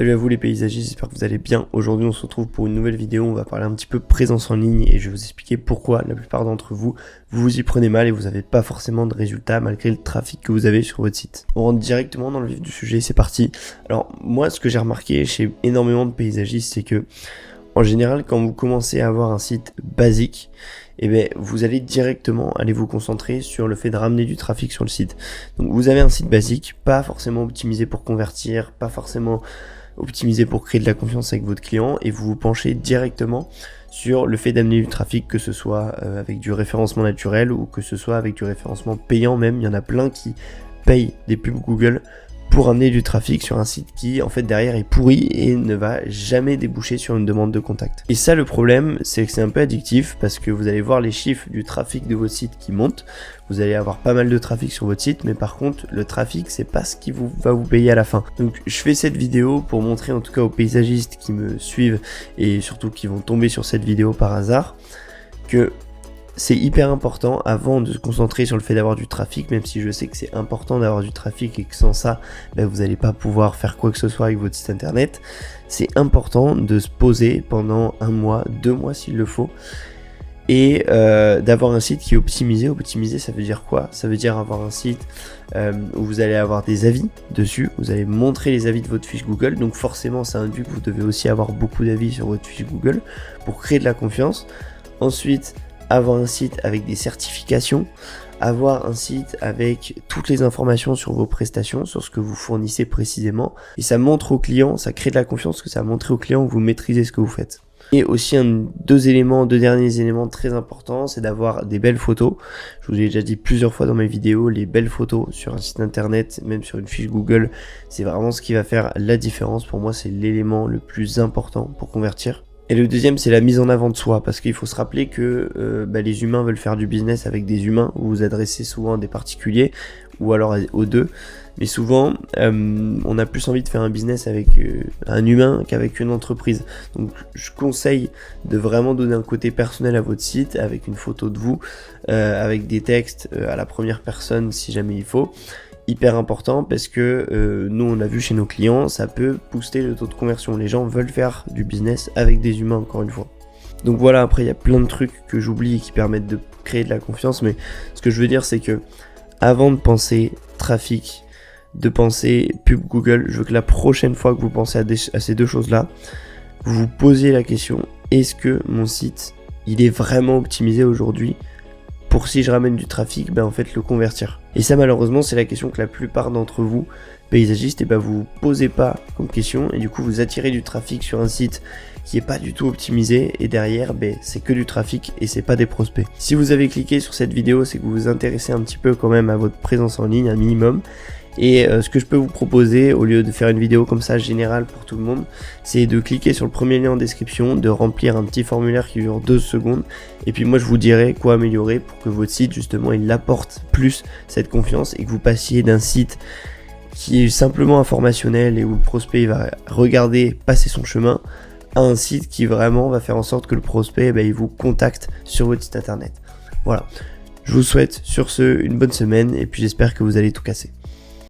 Salut à vous les paysagistes, j'espère que vous allez bien. Aujourd'hui on se retrouve pour une nouvelle vidéo, on va parler un petit peu présence en ligne et je vais vous expliquer pourquoi la plupart d'entre vous, vous y prenez mal et vous n'avez pas forcément de résultats malgré le trafic que vous avez sur votre site. On rentre directement dans le vif du sujet, c'est parti. Alors moi ce que j'ai remarqué chez énormément de paysagistes, c'est que en général quand vous commencez à avoir un site basique, vous allez directement aller vous concentrer sur le fait de ramener du trafic sur le site. Donc vous avez un site basique, pas forcément optimisé pour convertir, pas forcément optimisé pour créer de la confiance avec votre client, et vous vous penchez directement sur le fait d'amener du trafic, que ce soit avec du référencement naturel ou que ce soit avec du référencement payant même. Il y en a plein qui payent des pubs Google pour amener du trafic sur un site qui en fait derrière est pourri et ne va jamais déboucher sur une demande de contact. Et ça, le problème, c'est que c'est un peu addictif parce que vous allez voir les chiffres du trafic de votre site qui montent, vous allez avoir pas mal de trafic sur votre site, mais par contre le trafic c'est pas ce qui va vous payer à la fin. Donc je fais cette vidéo pour montrer en tout cas aux paysagistes qui me suivent et surtout qui vont tomber sur cette vidéo par hasard que c'est hyper important avant de se concentrer sur le fait d'avoir du trafic, même si je sais que c'est important d'avoir du trafic et que sans ça, vous n'allez pas pouvoir faire quoi que ce soit avec votre site internet. C'est important de se poser pendant 1 mois, 2 mois s'il le faut, et d'avoir un site qui est optimisé. Optimisé, ça veut dire quoi? Ça veut dire avoir un site où vous allez avoir des avis dessus, vous allez montrer les avis de votre fiche Google, donc forcément ça induit que vous devez aussi avoir beaucoup d'avis sur votre fiche Google pour créer de la confiance. Ensuite, avoir un site avec des certifications, avoir un site avec toutes les informations sur vos prestations, sur ce que vous fournissez précisément, et ça montre au client, ça crée de la confiance, que ça montre au client que vous maîtrisez ce que vous faites. Et aussi deux derniers éléments très importants, c'est d'avoir des belles photos. Je vous ai déjà dit plusieurs fois dans mes vidéos, les belles photos sur un site internet, même sur une fiche Google, c'est vraiment ce qui va faire la différence. Pour moi, c'est l'élément le plus important pour convertir. Et le deuxième, c'est la mise en avant de soi, parce qu'il faut se rappeler que les humains veulent faire du business avec des humains. Vous vous adressez souvent à des particuliers ou alors aux deux, mais souvent on a plus envie de faire un business avec un humain qu'avec une entreprise. Donc je conseille de vraiment donner un côté personnel à votre site, avec une photo de vous, avec des textes à la première personne si jamais il faut. Hyper important, parce que nous on a vu chez nos clients, ça peut booster le taux de conversion. Les gens veulent faire du business avec des humains, encore une fois. Donc voilà, après il y a plein de trucs que j'oublie et qui permettent de créer de la confiance, mais ce que je veux dire c'est que avant de penser trafic, de penser pub Google, je veux que la prochaine fois que vous pensez à ces deux choses là, vous vous posiez la question: est-ce que mon site il est vraiment optimisé aujourd'hui pour, si je ramène du trafic, en fait le convertir? Et ça, malheureusement, c'est la question que la plupart d'entre vous, paysagistes, vous posez pas comme question, et du coup vous attirez du trafic sur un site qui est pas du tout optimisé, et derrière c'est que du trafic et c'est pas des prospects. Si vous avez cliqué sur cette vidéo, c'est que vous vous intéressez un petit peu quand même à votre présence en ligne, un minimum. Et ce que je peux vous proposer, au lieu de faire une vidéo comme ça générale pour tout le monde, c'est de cliquer sur le premier lien en description, de remplir un petit formulaire qui dure 2 secondes, et puis moi je vous dirai quoi améliorer pour que votre site justement il apporte plus cette confiance, et que vous passiez d'un site qui est simplement informationnel et où le prospect va regarder passer son chemin, à un site qui vraiment va faire en sorte que le prospect il vous contacte sur votre site internet. Voilà, je vous souhaite sur ce une bonne semaine, et puis j'espère que vous allez tout casser.